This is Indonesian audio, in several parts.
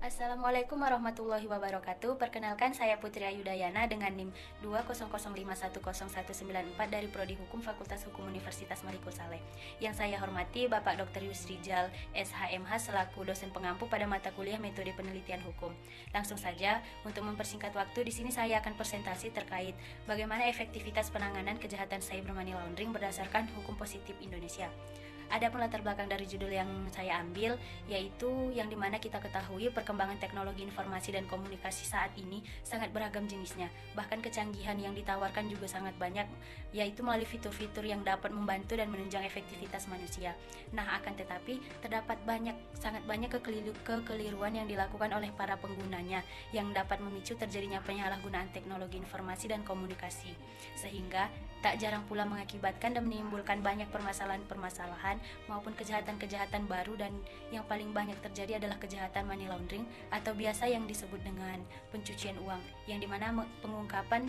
Assalamualaikum warahmatullahi wabarakatuh. Perkenalkan, saya Putri Ayudayana dengan NIM 200510194 dari Prodi Hukum Fakultas Hukum Universitas Maliku Saleh. Yang saya hormati Bapak Dr. Yusrijal SHMH selaku dosen pengampu pada mata kuliah Metode Penelitian Hukum. Langsung saja, untuk mempersingkat waktu, di sini saya akan presentasi terkait bagaimana efektivitas penanganan kejahatan cyber money laundering berdasarkan hukum positif Indonesia. Ada pun latar belakang dari judul yang saya ambil, yaitu yang dimana kita ketahui perkembangan teknologi informasi dan komunikasi saat ini sangat beragam jenisnya. Bahkan kecanggihan yang ditawarkan juga sangat banyak, yaitu melalui fitur-fitur yang dapat membantu dan menunjang efektivitas manusia. Nah, akan tetapi terdapat sangat banyak kekeliruan yang dilakukan oleh para penggunanya yang dapat memicu terjadinya penyalahgunaan teknologi informasi dan komunikasi, sehingga tak jarang pula mengakibatkan dan menimbulkan banyak permasalahan-permasalahan maupun kejahatan-kejahatan baru, dan yang paling banyak terjadi adalah kejahatan money laundering atau biasa yang disebut dengan pencucian uang, yang dimana pengungkapan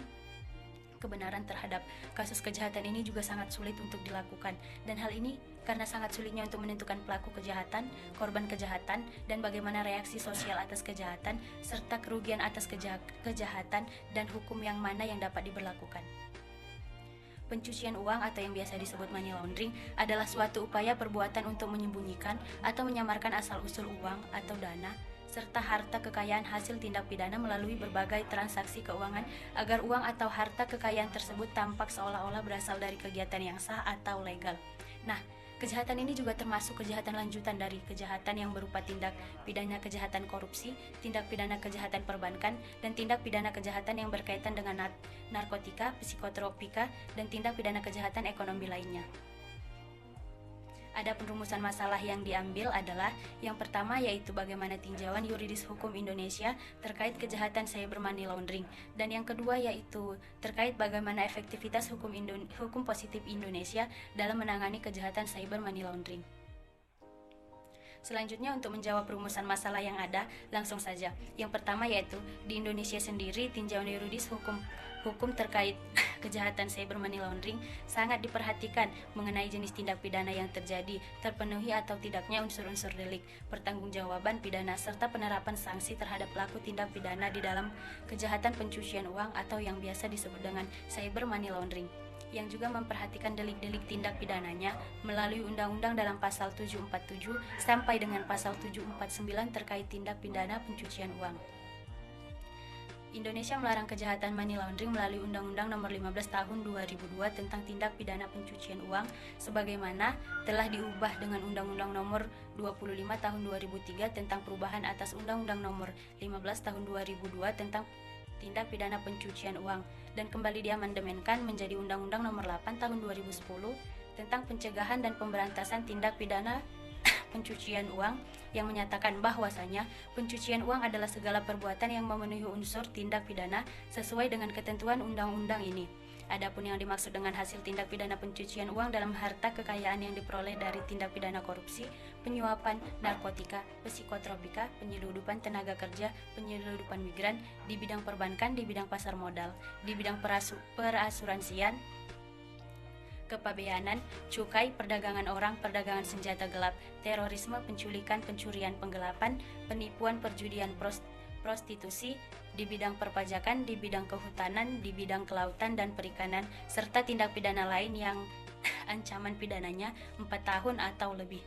kebenaran terhadap kasus kejahatan ini juga sangat sulit untuk dilakukan, dan hal ini karena sangat sulitnya untuk menentukan pelaku kejahatan, korban kejahatan, dan bagaimana reaksi sosial atas kejahatan, serta kerugian atas kejahatan dan hukum yang mana yang dapat diberlakukan. Pencucian uang atau yang biasa disebut money laundering adalah suatu upaya perbuatan untuk menyembunyikan atau menyamarkan asal-usul uang atau dana serta harta kekayaan hasil tindak pidana melalui berbagai transaksi keuangan agar uang atau harta kekayaan tersebut tampak seolah-olah berasal dari kegiatan yang sah atau legal. Nah, kejahatan ini juga termasuk kejahatan lanjutan dari kejahatan yang berupa tindak pidana kejahatan korupsi, tindak pidana kejahatan perbankan, dan tindak pidana kejahatan yang berkaitan dengan narkotika, psikotropika, dan tindak pidana kejahatan ekonomi lainnya. Ada penrumusan masalah yang diambil adalah yang pertama, yaitu bagaimana tinjauan yuridis hukum Indonesia terkait kejahatan cyber money laundering, dan yang kedua yaitu terkait bagaimana efektivitas hukum positif Indonesia dalam menangani kejahatan cyber money laundering. Selanjutnya, untuk menjawab rumusan masalah yang ada, langsung saja. Yang pertama yaitu di Indonesia sendiri tinjauan yuridis hukum terkait kejahatan cyber money laundering sangat diperhatikan mengenai jenis tindak pidana yang terjadi, terpenuhi atau tidaknya unsur-unsur delik, pertanggungjawaban pidana, serta penerapan sanksi terhadap pelaku tindak pidana di dalam kejahatan pencucian uang atau yang biasa disebut dengan cyber money laundering, yang juga memperhatikan delik-delik tindak pidananya melalui undang-undang dalam pasal 747 sampai dengan pasal 749 terkait tindak pidana pencucian uang. Indonesia melarang kejahatan money laundering melalui Undang-Undang Nomor 15 Tahun 2002 tentang tindak pidana pencucian uang, sebagaimana telah diubah dengan Undang-Undang Nomor 25 Tahun 2003 tentang perubahan atas Undang-Undang Nomor 15 Tahun 2002 tentang tindak pidana pencucian uang, dan kembali diamandemenkan menjadi Undang-Undang Nomor 8 Tahun 2010 tentang pencegahan dan pemberantasan tindak pidana pencucian uang, yang menyatakan bahwasanya pencucian uang adalah segala perbuatan yang memenuhi unsur tindak pidana sesuai dengan ketentuan undang-undang ini. Adapun yang dimaksud dengan hasil tindak pidana pencucian uang dalam harta kekayaan yang diperoleh dari tindak pidana korupsi, penyuapan, narkotika, psikotropika, penyeludupan tenaga kerja, penyeludupan migran, di bidang perbankan, di bidang pasar modal, di bidang perasuransian, kepabeanan, cukai, perdagangan orang, perdagangan senjata gelap, terorisme, penculikan, pencurian, penggelapan, penipuan, perjudian, prostitusi, di bidang perpajakan, di bidang kehutanan, di bidang kelautan dan perikanan, serta tindak pidana lain yang ancaman pidananya 4 tahun atau lebih.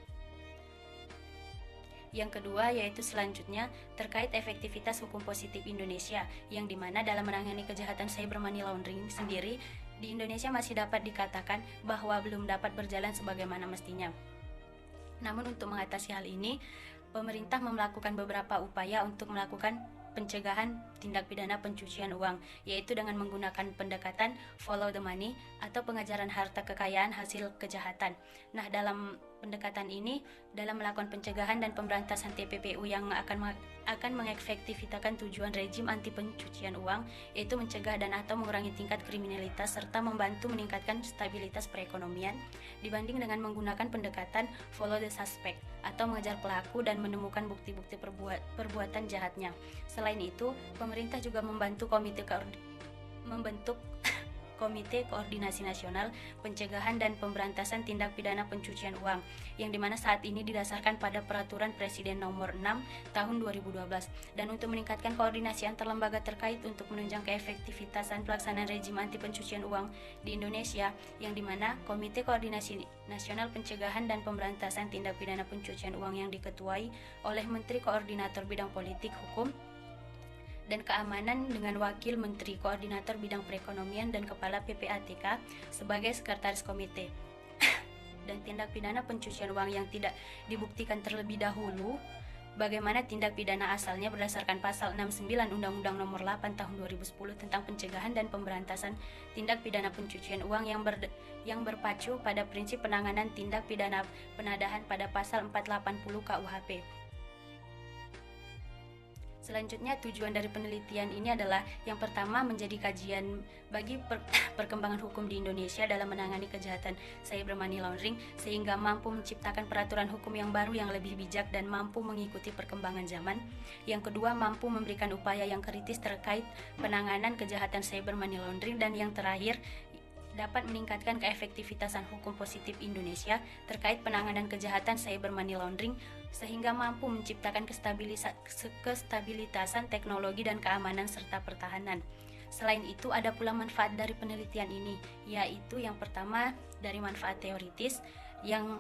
Yang kedua yaitu selanjutnya terkait efektivitas hukum positif Indonesia, yang dimana dalam menangani kejahatan cyber money laundering sendiri di Indonesia masih dapat dikatakan bahwa belum dapat berjalan sebagaimana mestinya. Namun untuk mengatasi hal ini, pemerintah melakukan beberapa upaya untuk melakukan pencegahan tindak pidana pencucian uang, yaitu dengan menggunakan pendekatan follow the money atau pengejaran harta kekayaan hasil kejahatan. Nah, dalam pendekatan ini, dalam melakukan pencegahan dan pemberantasan TPPU yang akan mengefektifkan tujuan rejim anti pencucian uang, yaitu mencegah dan atau mengurangi tingkat kriminalitas serta membantu meningkatkan stabilitas perekonomian, dibanding dengan menggunakan pendekatan follow the suspect atau mengejar pelaku dan menemukan bukti-bukti perbuatan jahatnya. Selain itu, pemerintah juga membentuk Komite Koordinasi Nasional Pencegahan dan Pemberantasan Tindak Pidana Pencucian Uang, yang dimana saat ini didasarkan pada Peraturan Presiden Nomor 6 Tahun 2012, dan untuk meningkatkan koordinasi antar lembaga terkait untuk menunjang keefektivitasan pelaksanaan rejim anti pencucian uang di Indonesia, yang dimana Komite Koordinasi Nasional Pencegahan dan Pemberantasan Tindak Pidana Pencucian Uang yang diketuai oleh Menteri Koordinator Bidang Politik, Hukum, dan Keamanan dengan Wakil Menteri Koordinator Bidang Perekonomian dan Kepala PPATK sebagai Sekretaris Komite. Dan tindak pidana pencucian uang yang tidak dibuktikan terlebih dahulu, bagaimana tindak pidana asalnya berdasarkan pasal 69 Undang-Undang Nomor 8 Tahun 2010 tentang pencegahan dan pemberantasan tindak pidana pencucian uang yang berpacu pada prinsip penanganan tindak pidana penadahan pada pasal 480 KUHP. Selanjutnya, tujuan dari penelitian ini adalah yang pertama menjadi kajian bagi perkembangan hukum di Indonesia dalam menangani kejahatan cyber money laundering, sehingga mampu menciptakan peraturan hukum yang baru yang lebih bijak dan mampu mengikuti perkembangan zaman. Yang kedua, mampu memberikan upaya yang kritis terkait penanganan kejahatan cyber money laundering. Dan yang terakhir, dapat meningkatkan keefektivitasan hukum positif Indonesia terkait penanganan kejahatan cyber money laundering, sehingga mampu menciptakan kestabilitasan teknologi dan keamanan serta pertahanan. Selain itu, ada pula manfaat dari penelitian ini, yaitu yang pertama dari manfaat teoritis, yang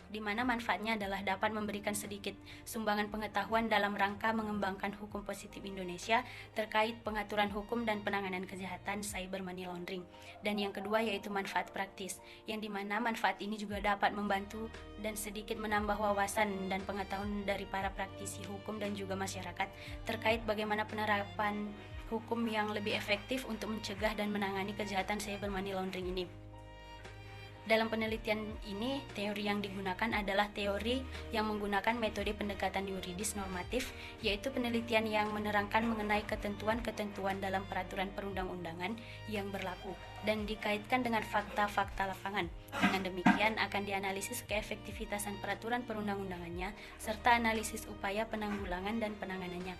dimana manfaatnya adalah dapat memberikan sedikit sumbangan pengetahuan dalam rangka mengembangkan hukum positif Indonesia terkait pengaturan hukum dan penanganan kejahatan cyber money laundering. Dan yang kedua yaitu manfaat praktis, yang dimana manfaat ini juga dapat membantu dan sedikit menambah wawasan dan pengetahuan dari para praktisi hukum dan juga masyarakat terkait bagaimana penerapan hukum yang lebih efektif untuk mencegah dan menangani kejahatan cyber money laundering ini. Dalam penelitian ini, teori yang digunakan adalah teori yang menggunakan metode pendekatan yuridis normatif, yaitu penelitian yang menerangkan mengenai ketentuan-ketentuan dalam peraturan perundang-undangan yang berlaku dan dikaitkan dengan fakta-fakta lapangan. Dengan demikian akan dianalisis keefektivitasan peraturan perundang-undangannya serta analisis upaya penanggulangan dan penanganannya.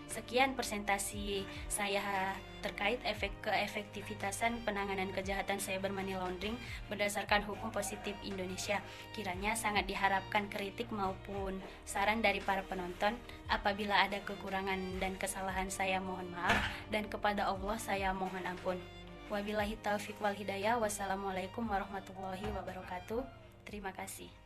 Sekian presentasi saya terkait keefektivitasan penanganan kejahatan cyber money laundering berdasarkan hukum positif Indonesia. Kiranya sangat diharapkan kritik maupun saran dari para penonton. Apabila ada kekurangan dan kesalahan, saya mohon maaf, dan kepada Allah saya mohon ampun. Wabillahi taufiq wal hidayah. Wassalamualaikum warahmatullahi wabarakatuh. Terima kasih.